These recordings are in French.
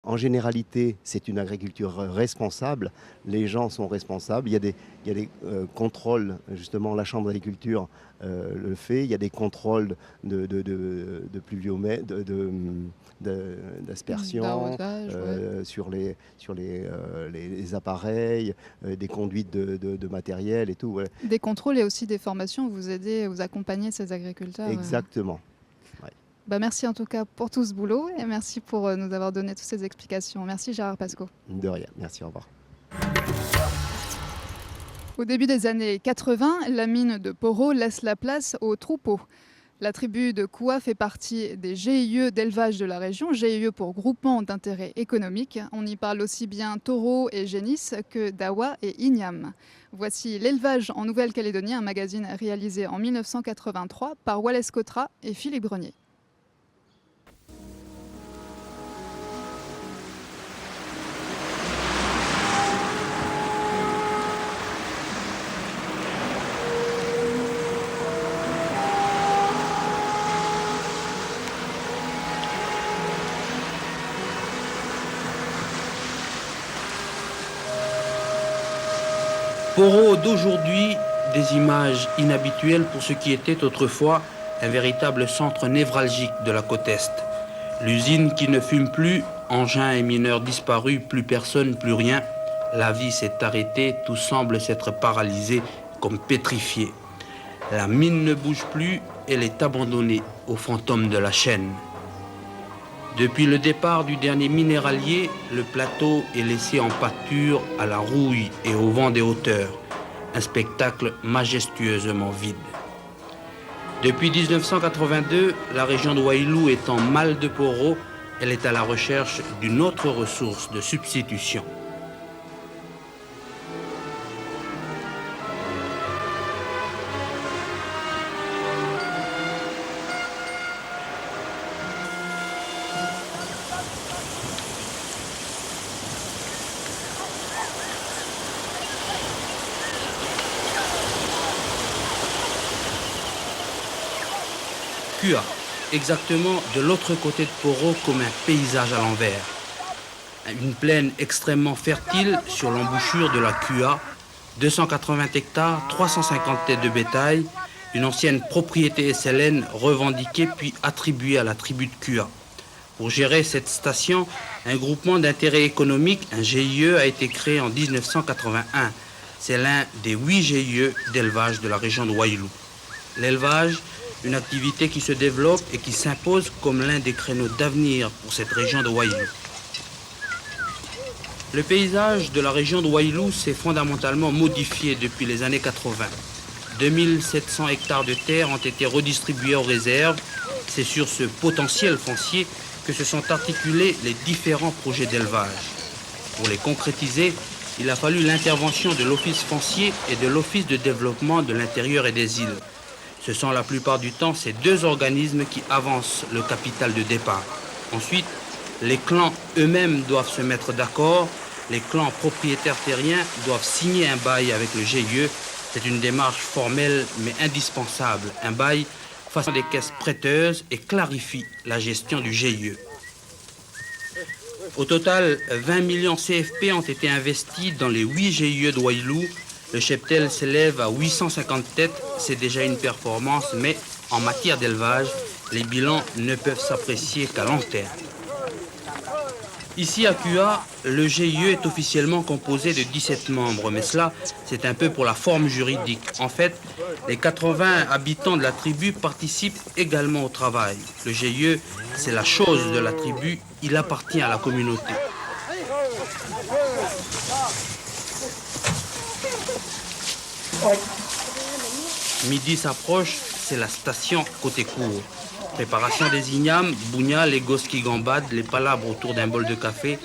en généralité, c'est une agriculture responsable. Les gens sont responsables. Il y a des contrôles, justement, la Chambre d'agriculture le fait. Il y a des contrôles de pluviomètre, d'aspersion D'arrosage, ouais. sur les appareils, des conduites de matériel et tout. Ouais. Des contrôles et aussi des formations, vous aidez, vous accompagnez ces agriculteurs. Exactement. Ouais. Bah, merci en tout cas pour tout ce boulot et merci pour nous avoir donné toutes ces explications. Merci Gérard Pasco. De rien. Merci, au revoir. Au début des années 80, la mine de Poro laisse la place aux troupeaux. La tribu de Koua fait partie des GIE d'élevage de la région, GIE pour groupement d'intérêt économique. On y parle aussi bien taureau et génisse que dawa et igname. Voici l'élevage en Nouvelle-Calédonie, un magazine réalisé en 1983 par Wallace Cotra et Philippe Grenier. Poro d'aujourd'hui, des images inhabituelles pour ce qui était autrefois un véritable centre névralgique de la côte Est. L'usine qui ne fume plus, engins et mineurs disparus, plus personne, plus rien. La vie s'est arrêtée, tout semble s'être paralysé, comme pétrifié. La mine ne bouge plus, elle est abandonnée aux fantômes de la chaîne. Depuis le départ du dernier minéralier, le plateau est laissé en pâture à la rouille et au vent des hauteurs. Un spectacle majestueusement vide. Depuis 1982, la région de Wailou étant mal de Poro, elle est à la recherche d'une autre ressource de substitution. Kua, exactement de l'autre côté de Poro comme un paysage à l'envers. Une plaine extrêmement fertile sur l'embouchure de la Kua, 280 hectares, 350 têtes de bétail, une ancienne propriété SLN revendiquée puis attribuée à la tribu de Kua. Pour gérer cette station, un groupement d'intérêt économique, un GIE, a été créé en 1981. C'est l'un des 8 GIE d'élevage de la région de Wailou. L'élevage, une activité qui se développe et qui s'impose comme l'un des créneaux d'avenir pour cette région de Wailou. Le paysage de la région de Wailou s'est fondamentalement modifié depuis les années 80. 2700 hectares de terre ont été redistribués aux réserves. C'est sur ce potentiel foncier que se sont articulés les différents projets d'élevage. Pour les concrétiser, il a fallu l'intervention de l'Office foncier et de l'Office de développement de l'intérieur et des îles. Ce sont la plupart du temps ces deux organismes qui avancent le capital de départ. Ensuite, les clans eux-mêmes doivent se mettre d'accord. Les clans propriétaires terriens doivent signer un bail avec le GIE. C'est une démarche formelle mais indispensable. Un bail face à des caisses prêteuses et clarifie la gestion du GIE. Au total, 20 millions CFP ont été investis dans les 8 GIE de Wailou. Le cheptel s'élève à 850 têtes, c'est déjà une performance, mais en matière d'élevage, les bilans ne peuvent s'apprécier qu'à long terme. Ici à Kua, le GIE est officiellement composé de 17 membres, mais cela, c'est un peu pour la forme juridique. En fait, les 80 habitants de la tribu participent également au travail. Le GIE, c'est la chose de la tribu, il appartient à la communauté. Midi s'approche, c'est la station côté cour. Préparation des ignames, bougna, les gosses qui gambadent, les palabres autour d'un bol de café,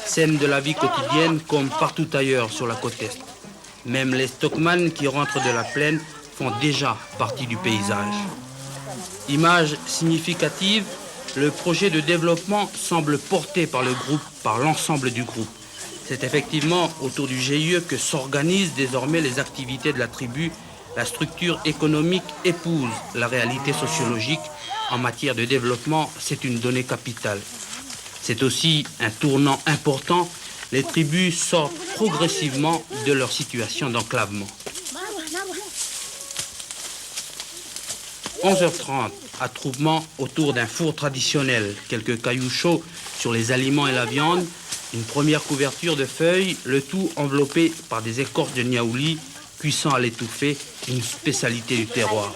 scène de la vie quotidienne comme partout ailleurs sur la côte Est. Même les stockman qui rentrent de la plaine font déjà partie du paysage. Image significative, le projet de développement semble porté par le groupe, par l'ensemble du groupe. C'est effectivement autour du GIE que s'organisent désormais les activités de la tribu. La structure économique épouse la réalité sociologique. En matière de développement, c'est une donnée capitale. C'est aussi un tournant important. Les tribus sortent progressivement de leur situation d'enclavement. 11h30, attroupement autour d'un four traditionnel, quelques cailloux chauds sur les aliments et la viande, une première couverture de feuilles, le tout enveloppé par des écorces de niaouli, cuissant à l'étouffée, une spécialité du terroir.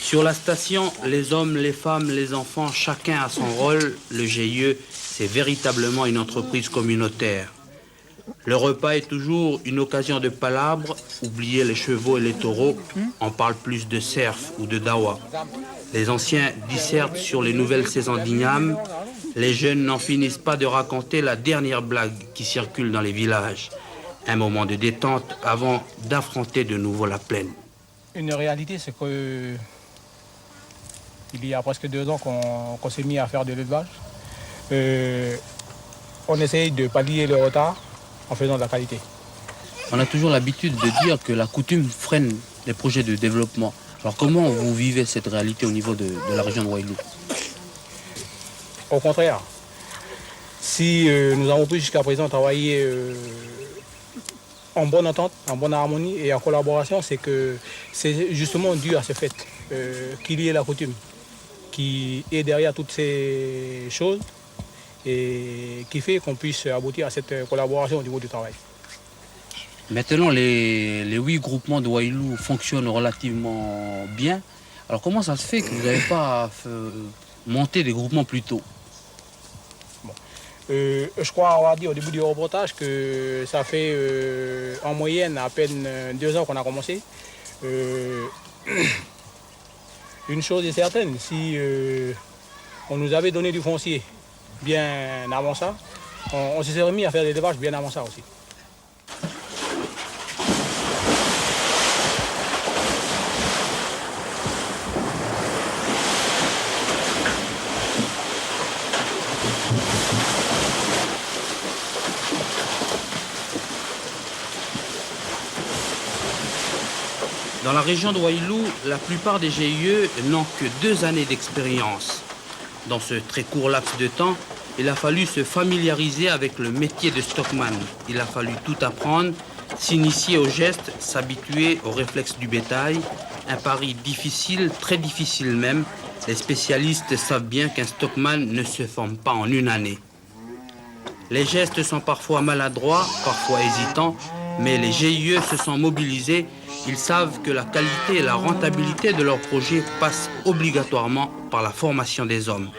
Sur la station, les hommes, les femmes, les enfants, chacun a son rôle. Le GIE, c'est véritablement une entreprise communautaire. Le repas est toujours une occasion de palabres. Oubliez les chevaux et les taureaux, on parle plus de cerf ou de dawa. Les anciens dissertent sur les nouvelles saisons d'igname. Les jeunes n'en finissent pas de raconter la dernière blague qui circule dans les villages. Un moment de détente avant d'affronter de nouveau la plaine. Une réalité, c'est que il y a presque 2 ans qu'on s'est mis à faire de l'élevage. On essaye de pallier le retard en faisant de la qualité. On a toujours l'habitude de dire que la coutume freine les projets de développement. Alors comment vous vivez cette réalité au niveau de la région de Wailou? Au contraire, si nous avons pu jusqu'à présent travailler en bonne entente, en bonne harmonie et en collaboration, c'est que c'est justement dû à ce fait qu'il y ait la coutume qui est derrière toutes ces choses et qui fait qu'on puisse aboutir à cette collaboration au niveau du travail. Maintenant, les 8 groupements de Wailou fonctionnent relativement bien. Alors comment ça se fait que vous n'avez pas monté des groupements plus tôt? Je crois avoir dit au début du reportage que ça fait en moyenne à peine 2 ans qu'on a commencé. Une chose est certaine, si on nous avait donné du foncier bien avant ça, on s'est remis à faire des élevage bien avant ça aussi. Dans la région de Wailou, la plupart des GIE n'ont que 2 années d'expérience. Dans ce très court laps de temps, il a fallu se familiariser avec le métier de stockman. Il a fallu tout apprendre, s'initier aux gestes, s'habituer aux réflexes du bétail. Un pari difficile, très difficile même. Les spécialistes savent bien qu'un stockman ne se forme pas en 1 année. Les gestes sont parfois maladroits, parfois hésitants, mais les GIE se sont mobilisés. Ils savent que la qualité et la rentabilité de leur projet passent obligatoirement par la formation des hommes.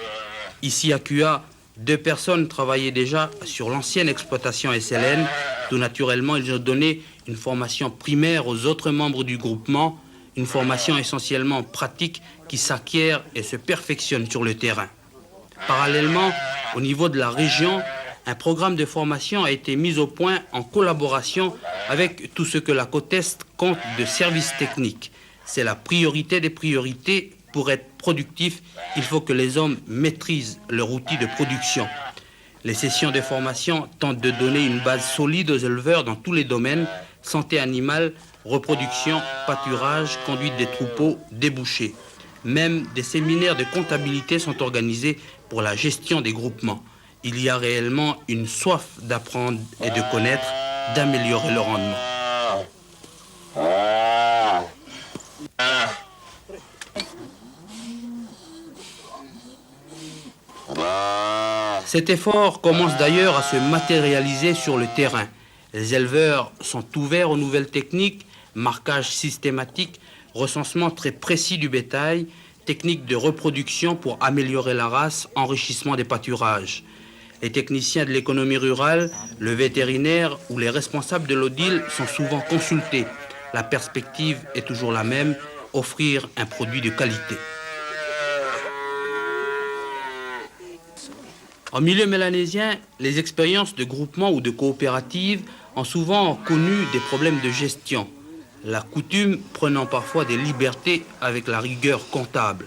Ici à Kua, 2 personnes travaillaient déjà sur l'ancienne exploitation SLN. Tout naturellement, ils ont donné une formation primaire aux autres membres du groupement, une formation essentiellement pratique qui s'acquiert et se perfectionne sur le terrain. Parallèlement, au niveau de la région, un programme de formation a été mis au point en collaboration avec tout ce que la côte Est compte de services techniques. C'est la priorité des priorités. Pour être productif, il faut que les hommes maîtrisent leur outil de production. Les sessions de formation tentent de donner une base solide aux éleveurs dans tous les domaines, santé animale, reproduction, pâturage, conduite des troupeaux, débouchés. Même des séminaires de comptabilité sont organisés pour la gestion des groupements. Il y a réellement une soif d'apprendre et de connaître, d'améliorer le rendement. Cet effort commence d'ailleurs à se matérialiser sur le terrain. Les éleveurs sont ouverts aux nouvelles techniques, marquage systématique, recensement très précis du bétail, techniques de reproduction pour améliorer la race, enrichissement des pâturages. Les techniciens de l'économie rurale, le vétérinaire ou les responsables de l'ODIL sont souvent consultés. La perspective est toujours la même, offrir un produit de qualité. En milieu mélanésien, les expériences de groupement ou de coopérative ont souvent connu des problèmes de gestion. la coutume prenant parfois des libertés avec la rigueur comptable.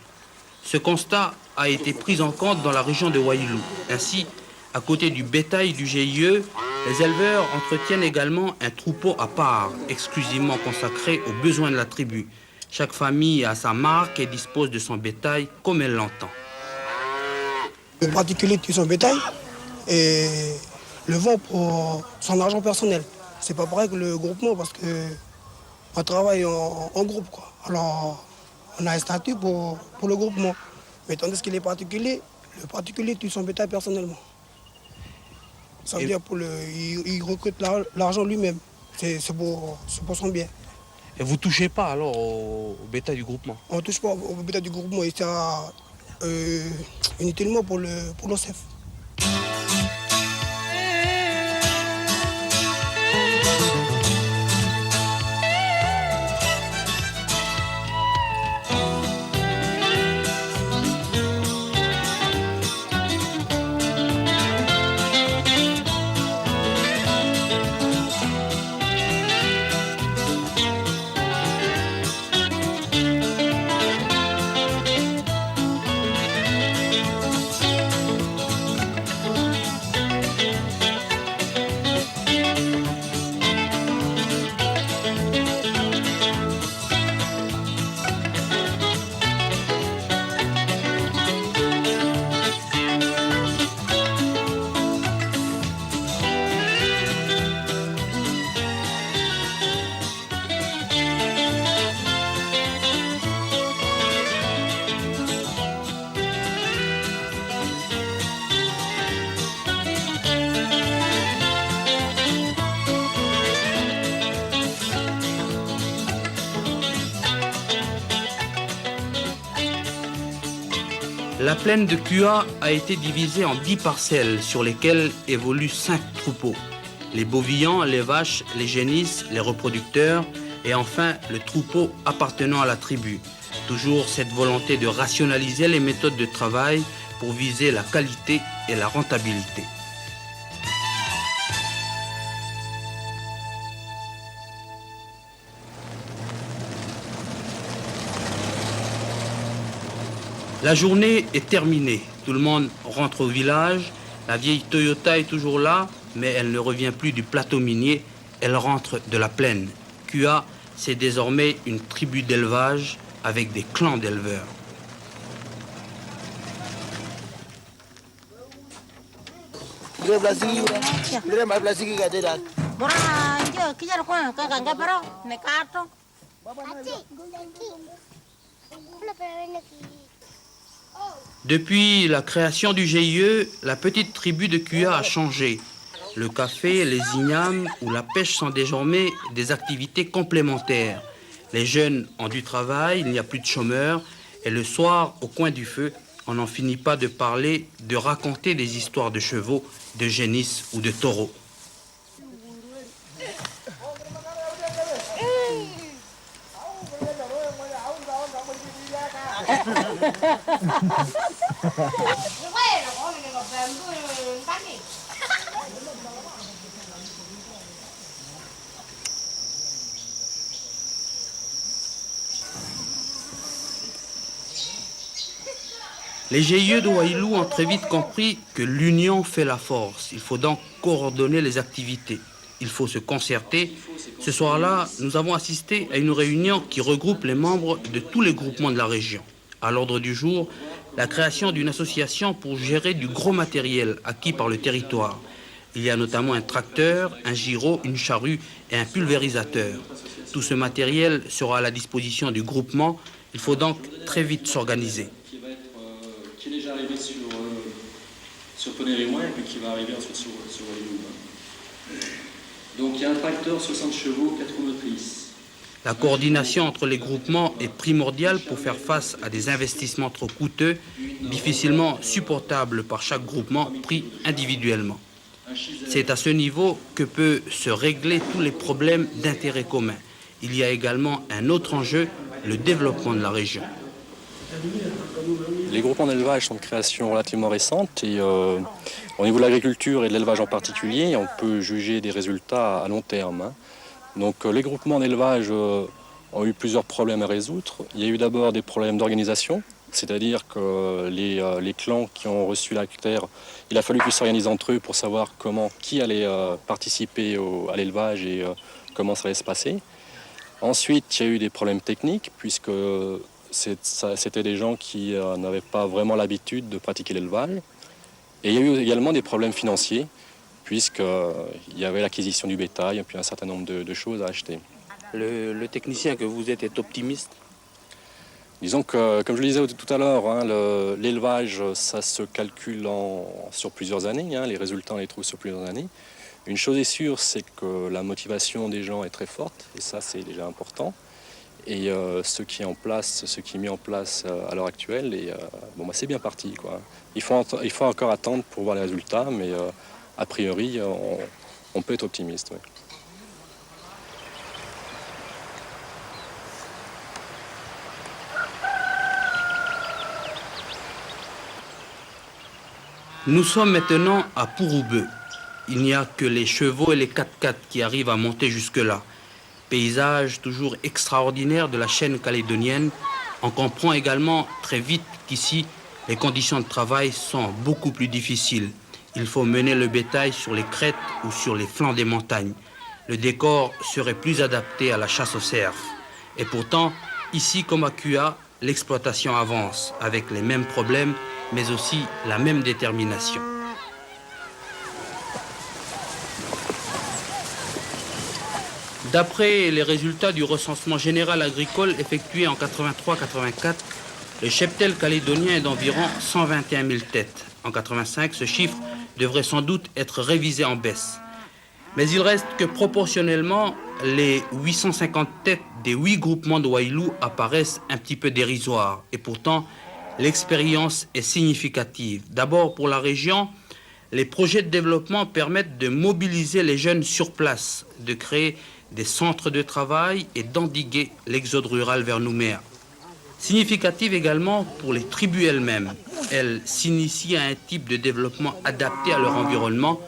Ce constat a été pris en compte dans la région de Wailou. Ainsi, à côté du bétail du GIE, les éleveurs entretiennent également un troupeau à part, exclusivement consacré aux besoins de la tribu. Chaque famille a sa marque et dispose de son bétail comme elle l'entend. Le particulier tue son bétail et le vend pour son argent personnel. C'est pas pareil que le groupement parce qu'on travaille en groupe, quoi. Alors, on a un statut pour le groupement. Mais tandis qu'il est particulier, le particulier tue son bétail personnellement. Ça veut dire il recrute l'argent lui-même. C'est pour son bien. Et vous ne touchez pas alors au bétail du groupement? On ne touche pas au bétail du groupement. Il sert inutilement pour l'OCEF. La plaine de Kua a été divisée en 10 parcelles sur lesquelles évoluent 5 troupeaux. Les bovillants, les vaches, les génisses, les reproducteurs et enfin le troupeau appartenant à la tribu. Toujours cette volonté de rationaliser les méthodes de travail pour viser la qualité et la rentabilité. La journée est terminée. Tout le monde rentre au village. La vieille Toyota est toujours là, mais elle ne revient plus du plateau minier. Elle rentre de la plaine. Kua, c'est désormais une tribu d'élevage avec des clans d'éleveurs. Depuis la création du GIE, la petite tribu de Kua a changé. Le café, les ignames ou la pêche sont désormais des activités complémentaires. Les jeunes ont du travail, il n'y a plus de chômeurs. Et le soir, au coin du feu, on n'en finit pas de parler, de raconter des histoires de chevaux, de génisses ou de taureaux. Les GIE de Wailou ont très vite compris que l'union fait la force. Il faut donc coordonner les activités. Il faut se concerter. Ce soir-là, nous avons assisté à une réunion qui regroupe les membres de tous les groupements de la région. À l'ordre du jour, la création d'une association pour gérer du gros matériel acquis par le territoire. Il y a notamment un tracteur, un gyro, une charrue et un pulvérisateur. Tout ce matériel sera à la disposition du groupement. Il faut donc très vite s'organiser. Qui est déjà arrivé sur Poney-les-Moins et puis qui va arriver ensuite sur Wailou. Donc il y a un tracteur 60 chevaux, 4 roues motrices. La coordination entre les groupements est primordiale pour faire face à des investissements trop coûteux, difficilement supportables par chaque groupement pris individuellement. C'est à ce niveau que peut se régler tous les problèmes d'intérêt commun. Il y a également un autre enjeu, le développement de la région. Les groupements d'élevage sont de création relativement récente et au niveau de l'agriculture et de l'élevage en particulier, on peut juger des résultats à long terme. Donc les groupements d'élevage ont eu plusieurs problèmes à résoudre. Il y a eu d'abord des problèmes d'organisation, c'est-à-dire que les clans qui ont reçu la terre, il a fallu qu'ils s'organisent entre eux pour savoir qui allait participer à l'élevage et comment ça allait se passer. Ensuite, il y a eu des problèmes techniques, puisque c'était des gens qui n'avaient pas vraiment l'habitude de pratiquer l'élevage. Et il y a eu également des problèmes financiers, puisqu'il y avait l'acquisition du bétail et puis un certain nombre de choses à acheter. Le technicien que vous êtes est optimiste? Disons que, comme je le disais tout à l'heure, hein, l'élevage, ça se calcule sur plusieurs années. Hein, les résultats, on les trouve sur plusieurs années. Une chose est sûre, c'est que la motivation des gens est très forte, et ça, c'est déjà important. Et ce qui est mis en place à l'heure actuelle, c'est bien parti, quoi. Il faut encore attendre pour voir les résultats, mais a priori, on peut être optimiste. Ouais. Nous sommes maintenant à Pouroubeu. Il n'y a que les chevaux et les 4x4 qui arrivent à monter jusque-là. Paysage toujours extraordinaire de la chaîne calédonienne. On comprend également très vite qu'ici, les conditions de travail sont beaucoup plus difficiles. Il faut mener le bétail sur les crêtes ou sur les flancs des montagnes. Le décor serait plus adapté à la chasse aux cerfs. Et pourtant, ici comme à Kua, l'exploitation avance avec les mêmes problèmes, mais aussi la même détermination. D'après les résultats du recensement général agricole effectué en 83-84, le cheptel calédonien est d'environ 121 000 têtes. En 85, ce chiffre devrait sans doute être révisé en baisse. Mais il reste que proportionnellement, les 850 têtes des 8 groupements de Wailou apparaissent un petit peu dérisoires. Et pourtant, l'expérience est significative. D'abord, pour la région, les projets de développement permettent de mobiliser les jeunes sur place, de créer des centres de travail et d'endiguer l'exode rural vers Nouméa. Significative également pour les tribus elles-mêmes. Elles s'initient à un type de développement adapté à leur environnement.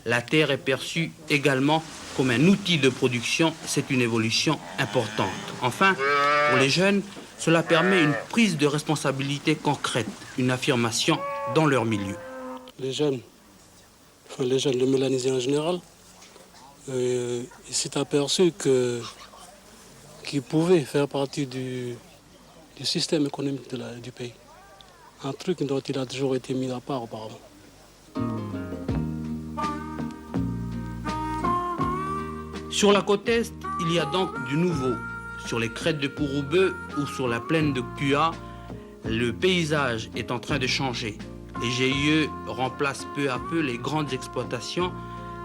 La terre est perçue également comme un outil de production. C'est une évolution importante. Enfin, pour les jeunes, cela permet une prise de responsabilité concrète, une affirmation dans leur milieu. Les jeunes, le mélanisés en général, il s'est aperçu qu'ils pouvaient faire partie du système économique du pays. Un truc dont il a toujours été mis à part auparavant. Sur la côte est, il y a donc du nouveau. Sur les crêtes de Pouroubeu ou sur la plaine de Kua, le paysage est en train de changer. Les GIE remplacent peu à peu les grandes exploitations.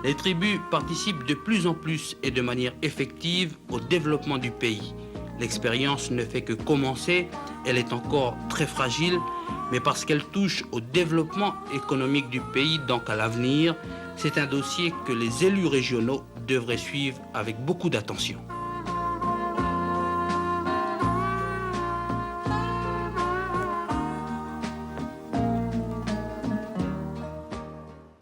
Les tribus participent de plus en plus et de manière effective au développement du pays. L'expérience ne fait que commencer, elle est encore très fragile, mais parce qu'elle touche au développement économique du pays, donc à l'avenir, c'est un dossier que les élus régionaux devraient suivre avec beaucoup d'attention.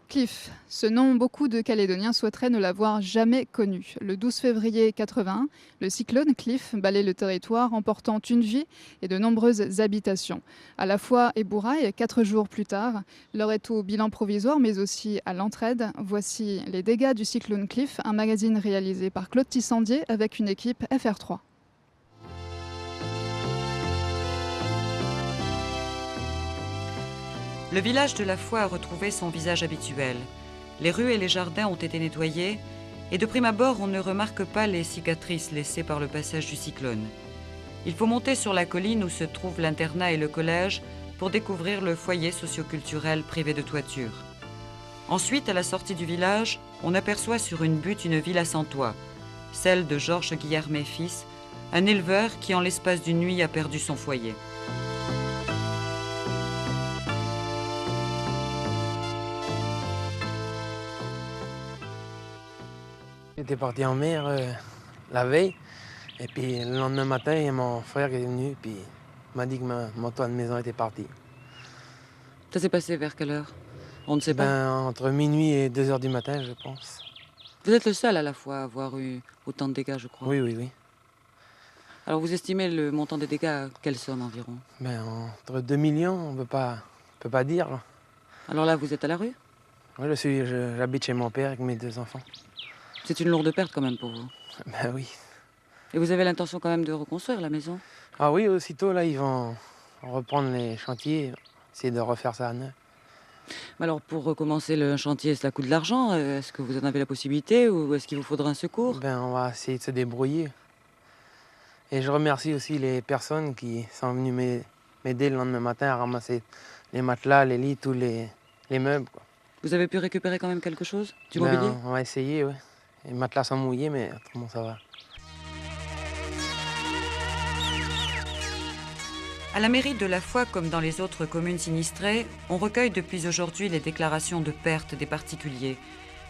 Cliff, ce nom, beaucoup de Calédoniens souhaiteraient ne l'avoir jamais connu. Le 12 février 81, le cyclone Cliff balaye le territoire, emportant une vie et de nombreuses habitations. À la fois Ebouraï, 4 jours plus tard, l'heure est au bilan provisoire, mais aussi à l'entraide. Voici les dégâts du cyclone Cliff, un magazine réalisé par Claude Tissandier avec une équipe FR3. Le village de la Foi a retrouvé son visage habituel. Les rues et les jardins ont été nettoyés et de prime abord, on ne remarque pas les cicatrices laissées par le passage du cyclone. Il faut monter sur la colline où se trouvent l'internat et le collège pour découvrir le foyer socioculturel privé de toiture. Ensuite, à la sortie du village, on aperçoit sur une butte une villa sans toit, celle de Georges Guillermet fils, un éleveur qui en l'espace d'une nuit a perdu son foyer. J'étais parti en mer la veille, et puis le lendemain matin, il y a mon frère qui est venu, puis il m'a dit que mon toit de maison était parti. Ça s'est passé vers quelle heure? On ne sait pas. Entre minuit et 2h du matin, je pense. Vous êtes le seul à la fois à avoir eu autant de dégâts, je crois. Oui, oui, oui. Alors vous estimez le montant des dégâts à quelle somme environ? Ben, entre 2 millions, on ne peut pas dire. Là. Alors là, vous êtes à la rue? Oui, j'habite chez mon père avec mes 2 enfants. C'est une lourde perte quand même pour vous. Ben oui. Et vous avez l'intention quand même de reconstruire la maison? Ah oui, aussitôt, là, ils vont reprendre les chantiers, essayer de refaire ça à neuf. Mais alors pour recommencer le chantier, cela coûte de l'argent. Est-ce que vous en avez la possibilité ou est-ce qu'il vous faudra un secours? Ben, on va essayer de se débrouiller. Et je remercie aussi les personnes qui sont venues m'aider le lendemain matin à ramasser les matelas, les lits, tous les meubles. Quoi. Vous avez pu récupérer quand même quelque chose? Du Ben, mobilier? on va essayer, oui. Les matelas sont mouillés, mais autrement ça va. À la mairie de La Foix, comme dans les autres communes sinistrées, on recueille depuis aujourd'hui les déclarations de perte des particuliers.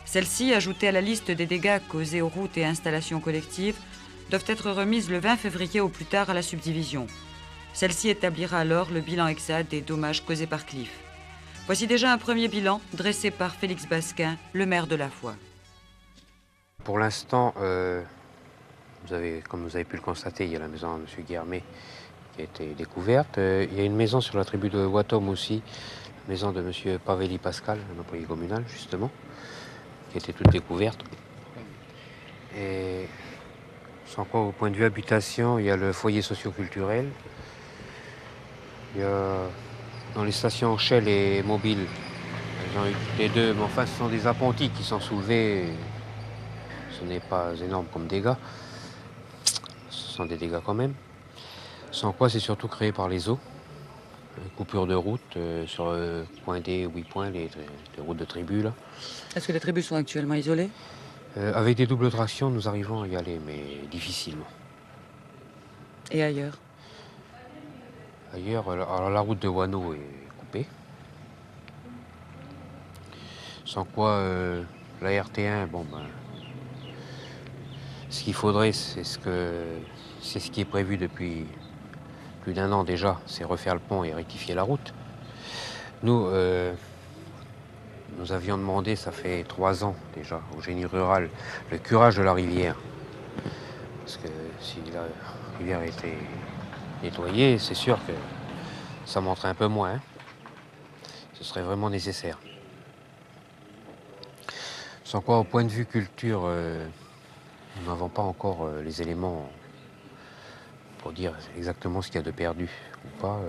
Celles-ci, ajoutées à la liste des dégâts causés aux routes et installations collectives, doivent être remises le 20 février au plus tard à la subdivision. Celle-ci établira alors le bilan exact des dommages causés par Cliff. Voici déjà un premier bilan dressé par Félix Basquin, le maire de La Foix. Pour l'instant, comme vous avez pu le constater, il y a la maison de M. Guillermet qui a été découverte. Il y a une maison sur la tribu de Watom aussi, la maison de M. Pavelli Pascal, un employé communal justement, qui a été toute découverte. Et sans quoi, au point de vue habitation, il y a le foyer socio-culturel. Il y a dans les stations Shell et Mobile, ils ont eu les deux, mais enfin ce sont des appentis qui sont soulevés. Ce n'est pas énorme comme dégâts. Ce sont des dégâts quand même. Sans quoi, c'est surtout créé par les eaux. Coupure de route sur point D, 8 points, les routes de tribu. Là. Est-ce que les tribus sont actuellement isolées? Avec des doubles tractions, nous arrivons à y aller, mais difficilement. Et ailleurs? Ailleurs, alors, la route de Wano est coupée. Sans quoi, la RT1, bon ben, ce qu'il faudrait, c'est ce qui est prévu depuis plus d'1 an déjà, c'est refaire le pont et rectifier la route. Nous avions demandé, ça fait 3 ans déjà, au génie rural, le curage de la rivière. Parce que si la rivière était nettoyée, c'est sûr que ça monterait un peu moins. Hein. Ce serait vraiment nécessaire. Sans quoi, au point de vue culture, nous n'avons pas encore les éléments pour dire exactement ce qu'il y a de perdu ou pas.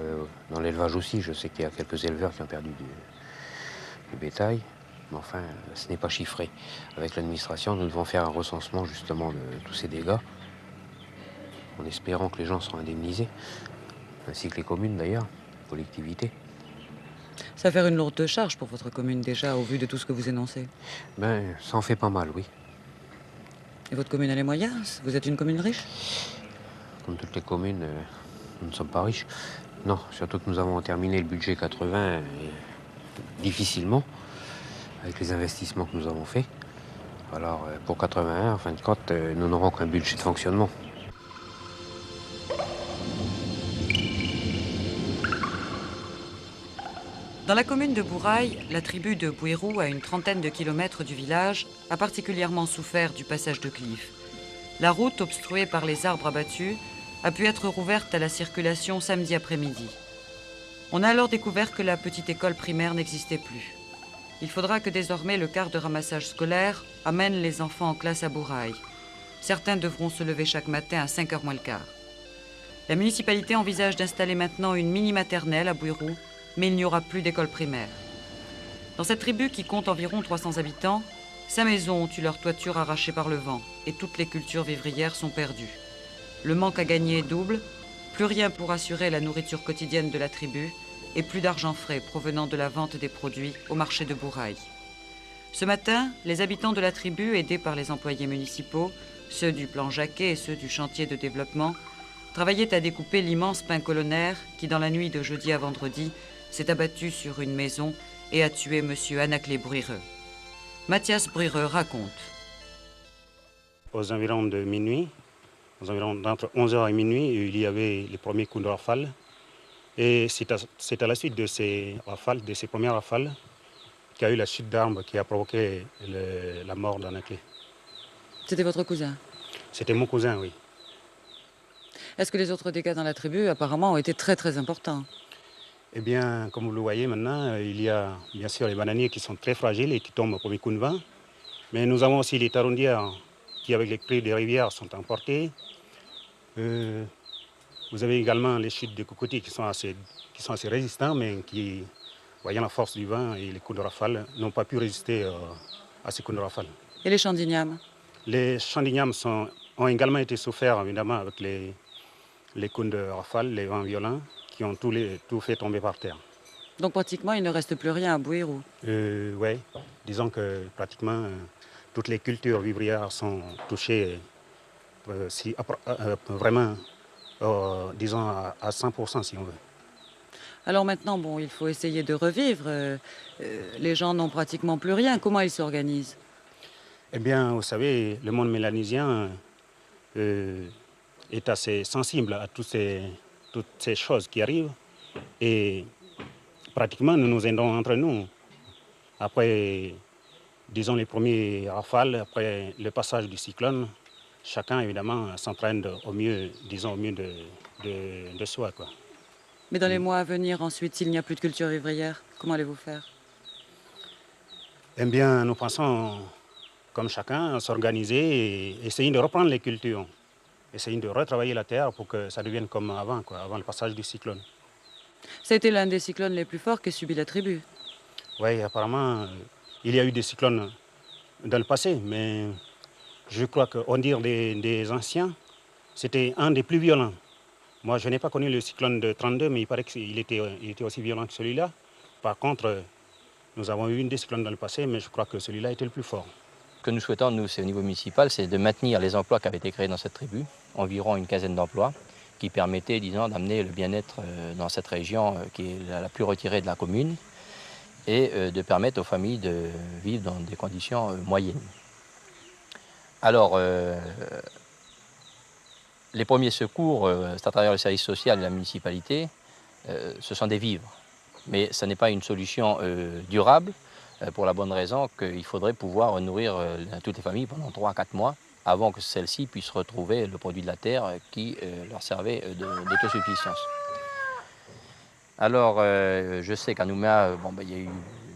Dans l'élevage aussi, je sais qu'il y a quelques éleveurs qui ont perdu du bétail, mais enfin, ce n'est pas chiffré. Avec l'administration, nous devons faire un recensement justement de tous ces dégâts, en espérant que les gens seront indemnisés, ainsi que les communes d'ailleurs, collectivités. Ça va faire une lourde charge pour votre commune déjà, au vu de tout ce que vous énoncez. Ben, ça en fait pas mal, oui. Et votre commune a les moyens? Vous êtes une commune riche? Comme toutes les communes, nous ne sommes pas riches. Non, surtout que nous avons terminé le budget 80 difficilement, avec les investissements que nous avons faits. Alors, pour 81, en fin de compte, nous n'aurons qu'un budget de fonctionnement. Dans la commune de Bourail, la tribu de Bouérou, à une trentaine de kilomètres du village, a particulièrement souffert du passage de Cliff. La route, obstruée par les arbres abattus, a pu être rouverte à la circulation samedi après-midi. On a alors découvert que la petite école primaire n'existait plus. Il faudra que désormais le quart de ramassage scolaire amène les enfants en classe à Bourail. Certains devront se lever chaque matin à 5h moins le quart. La municipalité envisage d'installer maintenant une mini-maternelle à Bouérou, mais il n'y aura plus d'école primaire. Dans cette tribu qui compte environ 300 habitants, 5 maisons ont eu leur toiture arrachée par le vent et toutes les cultures vivrières sont perdues. Le manque à gagner est double, plus rien pour assurer la nourriture quotidienne de la tribu et plus d'argent frais provenant de la vente des produits au marché de Bourail. Ce matin, les habitants de la tribu, aidés par les employés municipaux, ceux du plan Jacquet et ceux du chantier de développement, travaillaient à découper l'immense pin colonnaire qui, dans la nuit de jeudi à vendredi, s'est abattu sur une maison et a tué M. Anaclé Bruireux. Mathias Bruireux raconte. Aux environs de minuit, d'entre 11h et minuit, il y avait les premiers coups de rafale. Et c'est à la suite de ces premières rafales, qu'il y a eu la chute d'arbres qui a provoqué la mort d'Anaclé. C'était votre cousin? C'était mon cousin, oui. Est-ce que les autres dégâts dans la tribu, apparemment, ont été très très importants? Eh bien, comme vous le voyez maintenant, il y a bien sûr les bananiers qui sont très fragiles et qui tombent au premier coup de vent. Mais nous avons aussi les tarondières qui, avec les crues des rivières, sont emportées. Vous avez également les chutes de cocotiers qui sont assez résistants, mais qui, voyant la force du vent et les coups de rafale, n'ont pas pu résister à ces coups de rafale. Et les champs d'igname? Les champs d'igname ont également été soufferts, évidemment, avec les coups de rafale, les vents violents, qui ont tout fait tomber par terre. Donc pratiquement, il ne reste plus rien à Bouirou. Oui, disons que pratiquement toutes les cultures vivrières sont touchées vraiment, disons, à 100% si on veut. Alors maintenant, bon, il faut essayer de revivre. Les gens n'ont pratiquement plus rien. Comment ils s'organisent? Eh bien, vous savez, le monde mélanésien est assez sensible à toutes ces choses qui arrivent. Et pratiquement, nous nous aidons entre nous. Après, disons, les premiers rafales, après le passage du cyclone, chacun, évidemment, s'entraîne au mieux, disons, au mieux de soi, quoi. Mais dans les mois à venir, ensuite, s'il n'y a plus de culture vivrière, comment allez-vous faire? Eh bien, nous pensons, comme chacun, à s'organiser et essayer de reprendre les cultures. Essayer de retravailler la terre pour que ça devienne comme avant, quoi, avant le passage du cyclone. Ça a été l'un des cyclones les plus forts qu'ait subi la tribu. Oui, apparemment, il y a eu des cyclones dans le passé, mais je crois qu'au dire des anciens, c'était un des plus violents. Moi, je n'ai pas connu le cyclone de 32, mais il paraît qu'il était aussi violent que celui-là. Par contre, nous avons eu des cyclones dans le passé, mais je crois que celui-là était le plus fort. Ce que nous souhaitons, nous, c'est au niveau municipal, c'est de maintenir les emplois qui avaient été créés dans cette tribu, environ une quinzaine d'emplois, qui permettaient, disons, d'amener le bien-être dans cette région qui est la plus retirée de la commune, et de permettre aux familles de vivre dans des conditions moyennes. Alors, les premiers secours, c'est à travers le service social et la municipalité, ce sont des vivres. Mais ce n'est pas une solution durable, pour la bonne raison qu'il faudrait pouvoir nourrir toutes les familles pendant 3 à 4 mois avant que celles-ci puissent retrouver le produit de la terre qui leur servait d'autosuffisance. Alors, je sais qu'à Nouméa, il y a eu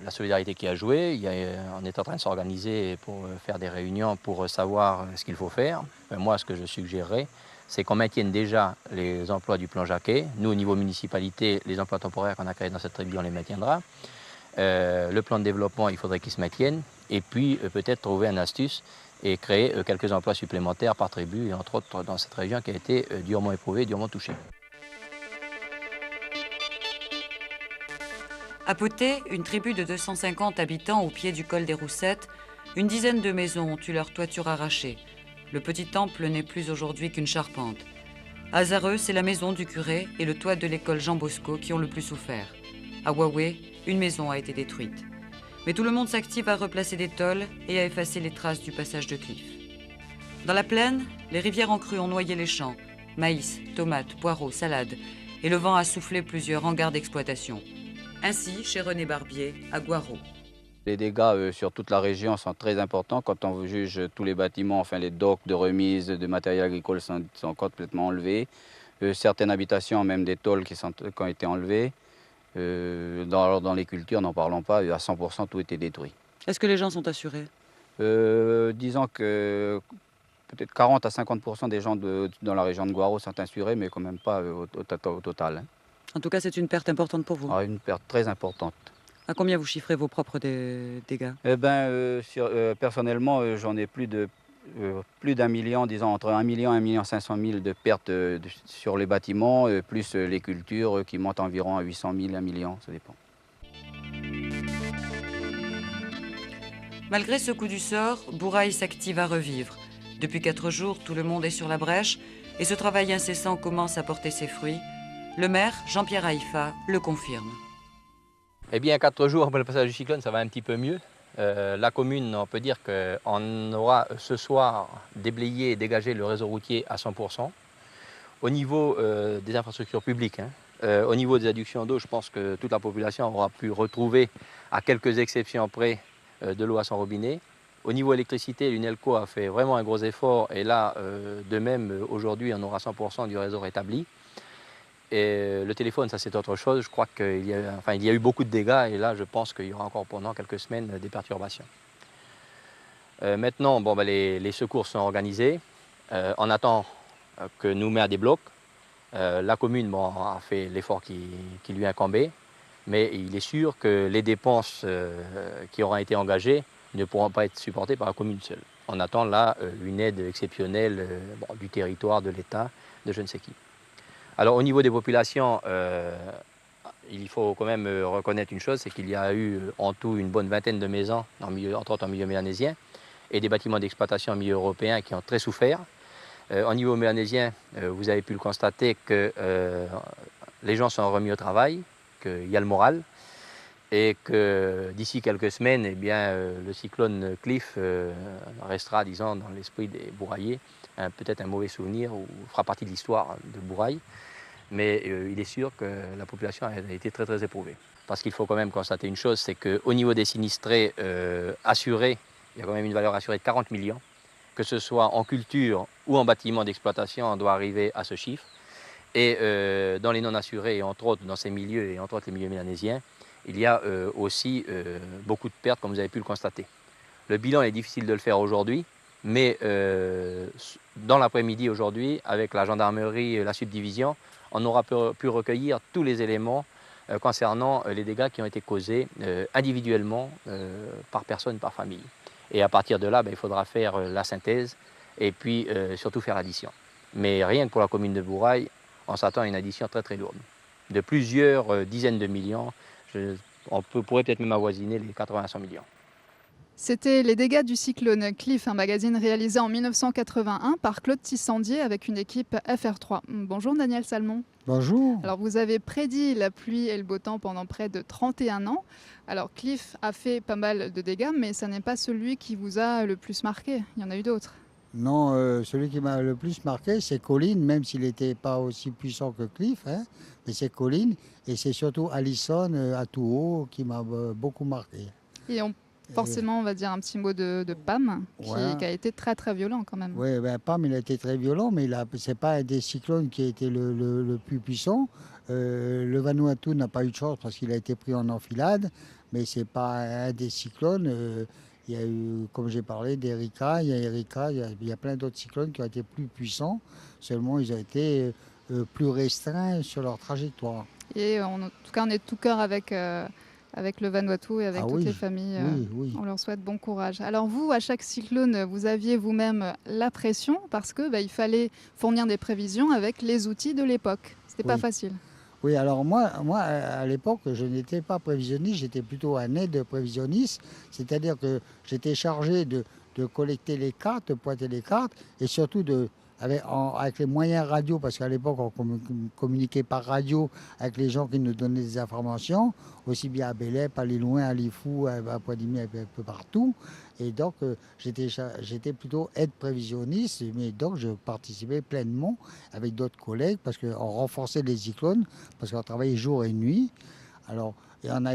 la solidarité qui a joué. On est en train de s'organiser pour faire des réunions pour savoir ce qu'il faut faire. Moi, ce que je suggérerais, c'est qu'on maintienne déjà les emplois du plan Jacquet. Nous, au niveau municipalité, les emplois temporaires qu'on a créés dans cette tribu, on les maintiendra. Le plan de développement, il faudrait qu'il se maintienne. Et puis, peut-être trouver une astuce et créer quelques emplois supplémentaires par tribu, et entre autres dans cette région qui a été durement éprouvée, durement touchée. À Poté, une tribu de 250 habitants au pied du col des Roussettes, une dizaine de maisons ont eu leur toiture arrachée. Le petit temple n'est plus aujourd'hui qu'une charpente. À Zareux, c'est la maison du curé et le toit de l'école Jean Bosco qui ont le plus souffert. À Huawei, une maison a été détruite. Mais tout le monde s'active à replacer des tôles et à effacer les traces du passage de Cliff. Dans la plaine, les rivières en crue ont noyé les champs. Maïs, tomates, poireaux, salades. Et le vent a soufflé plusieurs hangars d'exploitation. Ainsi, chez René Barbier, à Guaro. Les dégâts sur toute la région sont très importants. Quand on juge tous les bâtiments, enfin les docks de remise de matériel agricole sont complètement enlevés. Certaines habitations, même des tôles qui ont été enlevées. Dans les cultures, n'en parlons pas, à 100% tout était détruit. Est-ce que les gens sont assurés? Disons que peut-être 40 à 50% des gens dans la région de Guaro sont assurés, mais quand même pas au total. Hein. En tout cas, c'est une perte importante pour vous. Ah, une perte très importante. À combien vous chiffrez vos propres dégâts? Personnellement, j'en ai plus d'1 million, disons entre 1 million et 1 million 500 000 de pertes sur les bâtiments, plus les cultures qui montent environ à 800 000, 1 million, ça dépend. Malgré ce coup du sort, Bouraï s'active à revivre. Depuis 4 jours, tout le monde est sur la brèche et ce travail incessant commence à porter ses fruits. Le maire, Jean-Pierre Haïfa, le confirme. Eh bien, 4 jours après le passage du cyclone, ça va un petit peu mieux. La commune, on peut dire qu'on aura ce soir déblayé et dégagé le réseau routier à 100%. Au niveau des infrastructures publiques, au niveau des adductions d'eau, je pense que toute la population aura pu retrouver, à quelques exceptions près, de l'eau à son robinet. Au niveau électricité, l'UNELCO a fait vraiment un gros effort et là, de même, aujourd'hui, on aura 100% du réseau rétabli. Et le téléphone, ça c'est autre chose. Je crois qu'il y a eu beaucoup de dégâts et là, je pense qu'il y aura encore pendant quelques semaines des perturbations. Maintenant, les secours sont organisés. On attend que Nouméa débloque. La commune a fait l'effort qui lui incombait, mais il est sûr que les dépenses qui auront été engagées ne pourront pas être supportées par la commune seule. On attend là une aide exceptionnelle du territoire, de l'État, de je ne sais qui. Alors au niveau des populations, il faut quand même reconnaître une chose, c'est qu'il y a eu en tout une bonne vingtaine de maisons, entre autres en milieu mélanésien, et des bâtiments d'exploitation en milieu européen qui ont très souffert. Au niveau mélanésien, vous avez pu le constater que les gens sont remis au travail, qu'il y a le moral, et que d'ici quelques semaines, eh bien, le cyclone Cliff restera, disons, dans l'esprit des Bourraillais, peut-être un mauvais souvenir ou fera partie de l'histoire de Bourail. Mais il est sûr que la population a été très très éprouvée. Parce qu'il faut quand même constater une chose, c'est qu'au niveau des sinistrés assurés, il y a quand même une valeur assurée de 40 millions. Que ce soit en culture ou en bâtiment d'exploitation, on doit arriver à ce chiffre. Et dans les non-assurés, et entre autres dans ces milieux, et entre autres les milieux mélanésiens, il y a aussi beaucoup de pertes, comme vous avez pu le constater. Le bilan est difficile de le faire aujourd'hui, mais dans l'après-midi aujourd'hui, avec la gendarmerie et la subdivision, on aura pu recueillir tous les éléments concernant les dégâts qui ont été causés individuellement par personne, par famille. Et à partir de là, il faudra faire la synthèse et puis surtout faire l'addition. Mais rien que pour la commune de Bourail, on s'attend à une addition très très lourde, de plusieurs dizaines de millions. On pourrait peut-être même avoisiner les 80 à 100 millions. C'était Les dégâts du cyclone Cliff, un magazine réalisé en 1981 par Claude Tissandier avec une équipe FR3. Bonjour Daniel Salmon. Bonjour. Alors vous avez prédit la pluie et le beau temps pendant près de 31 ans. Alors Cliff a fait pas mal de dégâts, mais ça n'est pas celui qui vous a le plus marqué. Il y en a eu d'autres. Non, celui qui m'a le plus marqué, c'est Colline, même s'il n'était pas aussi puissant que Cliff, hein, mais c'est Colline. Et c'est surtout Allison à Touhaut qui m'a beaucoup marqué. Et forcément, on va dire un petit mot de Pam, qui a été très très violent quand même. Oui, Pam, il a été très violent, mais ce n'est pas un des cyclones qui a été le plus puissant. Le Vanuatu n'a pas eu de chance parce qu'il a été pris en enfilade, mais ce n'est pas un des cyclones. Il y a eu, comme j'ai parlé, d'Erika, il y a plein d'autres cyclones qui ont été plus puissants, seulement ils ont été plus restreints sur leur trajectoire. Et en tout cas, on est de tout cœur avec le Vanuatu et avec toutes les familles. Oui. On leur souhaite bon courage. Alors vous, à chaque cyclone, vous aviez vous-même la pression parce que il fallait fournir des prévisions avec les outils de l'époque. C'était pas facile. Oui, alors moi, à l'époque, je n'étais pas prévisionniste, j'étais plutôt un aide prévisionniste, c'est-à-dire que j'étais chargé de collecter les cartes, de pointer les cartes, et surtout avec les moyens radio, parce qu'à l'époque, on communiquait par radio avec les gens qui nous donnaient des informations, aussi bien à Bélep, à Lillouin, à Lifou, à Poisdimi, un peu partout. Et donc, j'étais plutôt aide prévisionniste, mais donc je participais pleinement avec d'autres collègues, parce qu'on renforçait les cyclones, parce qu'on travaillait jour et nuit. Alors, et on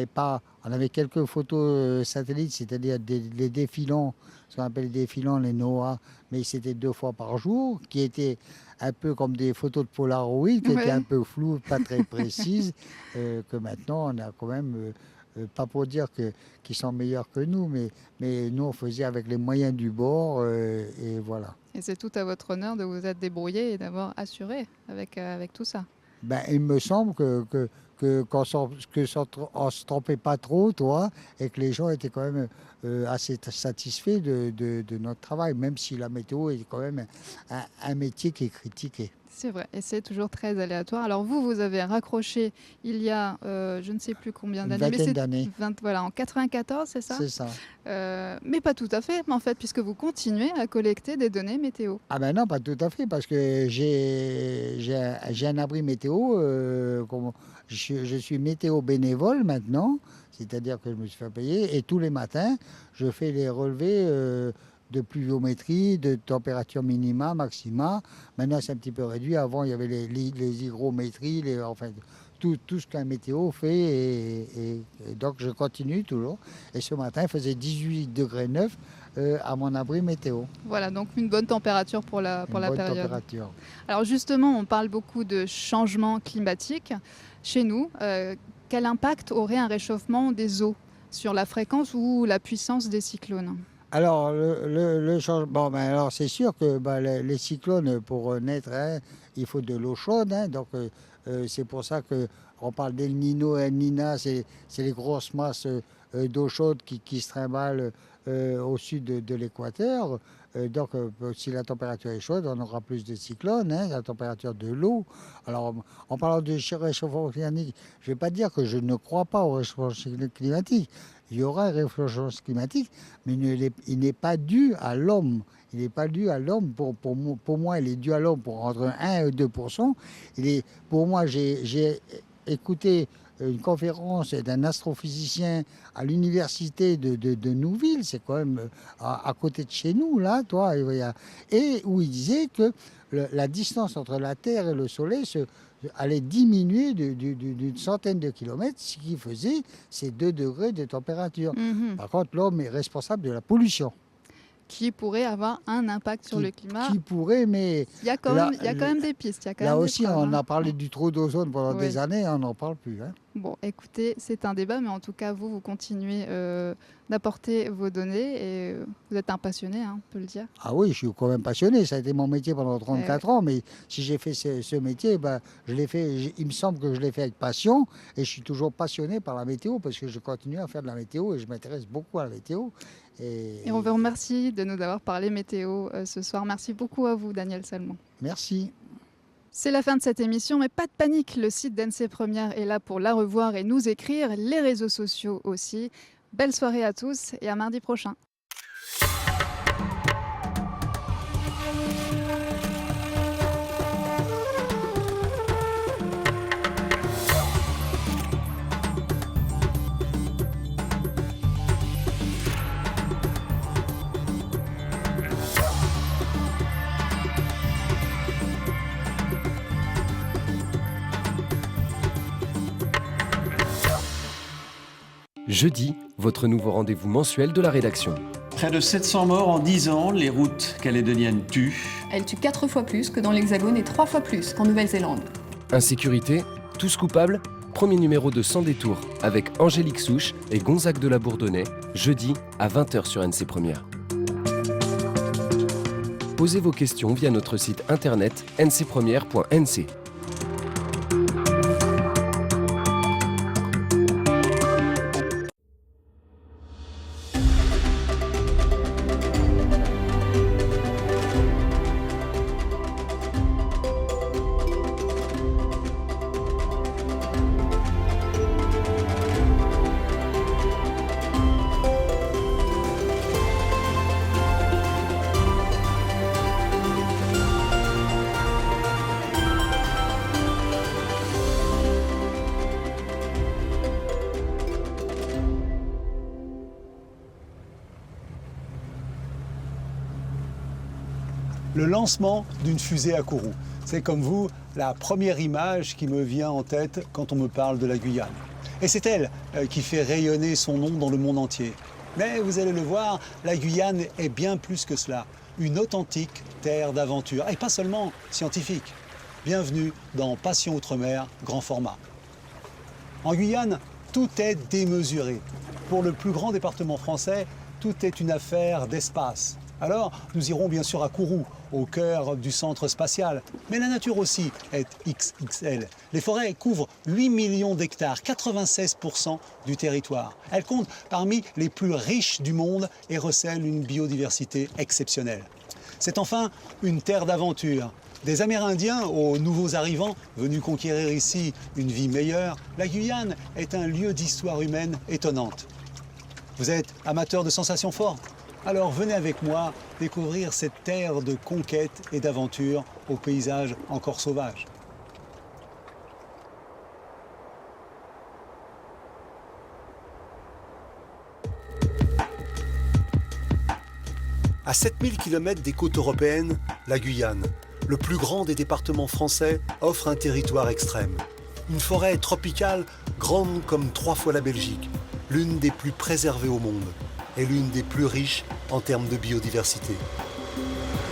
avait quelques photos satellites, c'est-à-dire les défilants, ce qu'on appelle les défilants, les NOAA, mais c'était 2 fois par jour, qui étaient un peu comme des photos de Polaroid, qui étaient un peu floues, pas très précises, que maintenant on a quand même, pas pour dire qu'ils sont meilleurs que nous, mais nous on faisait avec les moyens du bord, et voilà. Et c'est tout à votre honneur de vous être débrouillé et d'avoir assuré avec tout ça. Il me semble qu'on ne se trompait pas trop, toi, et que les gens étaient quand même assez satisfaits de notre travail, même si la météo est quand même un métier qui est critiqué. C'est vrai, et c'est toujours très aléatoire. Alors vous avez raccroché il y a je ne sais plus combien d'années. Une vingtaine d'années. Voilà, en 94, c'est ça? C'est ça. Mais pas tout à fait, en fait, puisque vous continuez à collecter des données météo. Ah ben non, pas tout à fait, parce que j'ai un abri météo. Je suis météo bénévole maintenant, c'est-à-dire que je me suis fait payer, et tous les matins, je fais les relevés de pluviométrie, de température minima, maxima. Maintenant, c'est un petit peu réduit. Avant, il y avait les hygrométries, tout ce qu'un météo fait. Et donc, je continue toujours. Et ce matin, il faisait 18,9 degrés à mon abri météo. Voilà, donc une bonne température pour la bonne période. Température. Alors justement, on parle beaucoup de changement climatique. Chez nous, quel impact aurait un réchauffement des eaux sur la fréquence ou la puissance des cyclones? Alors, le changement, alors c'est sûr que les cyclones, pour naître, il faut de l'eau chaude. Donc, c'est pour ça qu'on parle d'El Niño et El Niña, c'est les grosses masses d'eau chaude qui se trimballent au sud de l'équateur. Donc, si la température est chaude, on aura plus de cyclones, la température de l'eau. Alors, en parlant de réchauffement climatique, je ne vais pas dire que je ne crois pas au réchauffement climatique. Il y aura un réchauffement climatique, mais il n'est pas dû à l'homme. Il n'est pas dû à l'homme. Pour moi, il est dû à l'homme pour entre 1 et 2%. Pour moi, j'ai écouté une conférence d'un astrophysicien à l'université de Nouville, c'est quand même à côté de chez nous, là, et où il disait que la distance entre la Terre et le Soleil allait diminuer d'une centaine de kilomètres, ce qui faisait ces 2 degrés de température. Par contre, l'homme est responsable de la pollution. Qui pourrait avoir un impact sur le climat. Qui pourrait, mais... Il y a quand même des pistes. Là aussi, on a parlé du trou d'ozone pendant des années, on n'en parle plus. Bon, écoutez, c'est un débat, mais en tout cas, vous continuez d'apporter vos données et vous êtes un passionné, on peut le dire. Ah oui, je suis quand même passionné. Ça a été mon métier pendant 34 ans, mais si j'ai fait ce métier, je l'ai fait. Il me semble que je l'ai fait avec passion et je suis toujours passionné par la météo parce que je continue à faire de la météo et je m'intéresse beaucoup à la météo. Et on vous remercie de nous avoir parlé météo ce soir. Merci beaucoup à vous, Daniel Salmon. Merci. C'est la fin de cette émission, mais pas de panique, le site d'NC Première est là pour la revoir et nous écrire, les réseaux sociaux aussi. Belle soirée à tous et à mardi prochain. Jeudi, votre nouveau rendez-vous mensuel de la rédaction. Près de 700 morts en 10 ans, les routes calédoniennes tuent. Elles tuent 4 fois plus que dans l'Hexagone et 3 fois plus qu'en Nouvelle-Zélande. Insécurité, tous coupables, premier numéro de Sans détour avec Angélique Souche et Gonzague de la Bourdonnais, jeudi à 20h sur NC Première. Posez vos questions via notre site internet ncpremière.nc. Le lancement d'une fusée à Kourou. C'est comme vous la première image qui me vient en tête quand on me parle de la Guyane. Et c'est elle qui fait rayonner son nom dans le monde entier. Mais vous allez le voir, la Guyane est bien plus que cela. Une authentique terre d'aventure, et pas seulement scientifique. Bienvenue dans Passion Outre-mer, grand format. En Guyane, tout est démesuré. Pour le plus grand département français, tout est une affaire d'espace. Alors, nous irons bien sûr à Kourou, au cœur du centre spatial. Mais la nature aussi est XXL. Les forêts couvrent 8 millions d'hectares, 96% du territoire. Elles comptent parmi les plus riches du monde et recèlent une biodiversité exceptionnelle. C'est enfin une terre d'aventure. Des Amérindiens aux nouveaux arrivants venus conquérir ici une vie meilleure, la Guyane est un lieu d'histoire humaine étonnante. Vous êtes amateur de sensations fortes ? Alors venez avec moi découvrir cette terre de conquête et d'aventure au paysage encore sauvage. À 7000 km des côtes européennes, la Guyane, le plus grand des départements français, offre un territoire extrême. Une forêt tropicale grande comme 3 fois la Belgique, l'une des plus préservées au monde et l'une des plus riches en termes de biodiversité.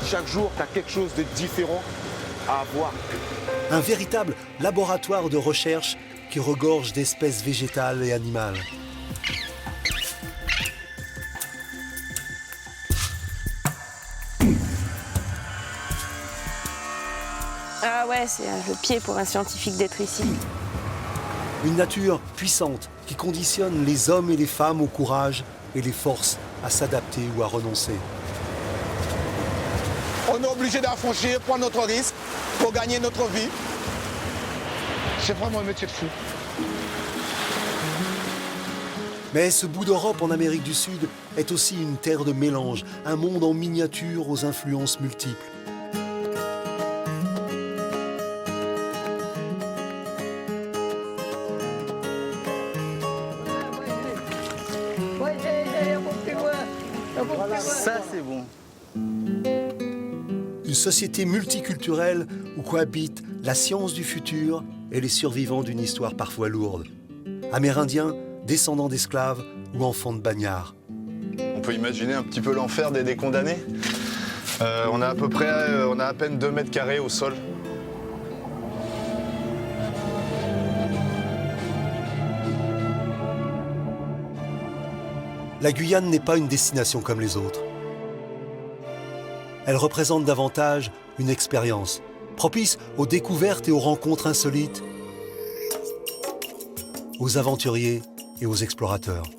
Chaque jour, tu as quelque chose de différent à voir. Un véritable laboratoire de recherche qui regorge d'espèces végétales et animales. Ah ouais, c'est le pied pour un scientifique d'être ici. Une nature puissante qui conditionne les hommes et les femmes au courage et les force à s'adapter ou à renoncer. On est obligé d'affranchir, prendre notre risque pour gagner notre vie. C'est vraiment un métier de fou. Mais ce bout d'Europe en Amérique du Sud est aussi une terre de mélange, un monde en miniature aux influences multiples. Ça, c'est bon. Une société multiculturelle où cohabitent la science du futur et les survivants d'une histoire parfois lourde. Amérindiens, descendants d'esclaves ou enfants de bagnards. On peut imaginer un petit peu l'enfer des condamnés. On a à peine 2 mètres carrés au sol. La Guyane n'est pas une destination comme les autres. Elle représente davantage une expérience, propice aux découvertes et aux rencontres insolites, aux aventuriers et aux explorateurs.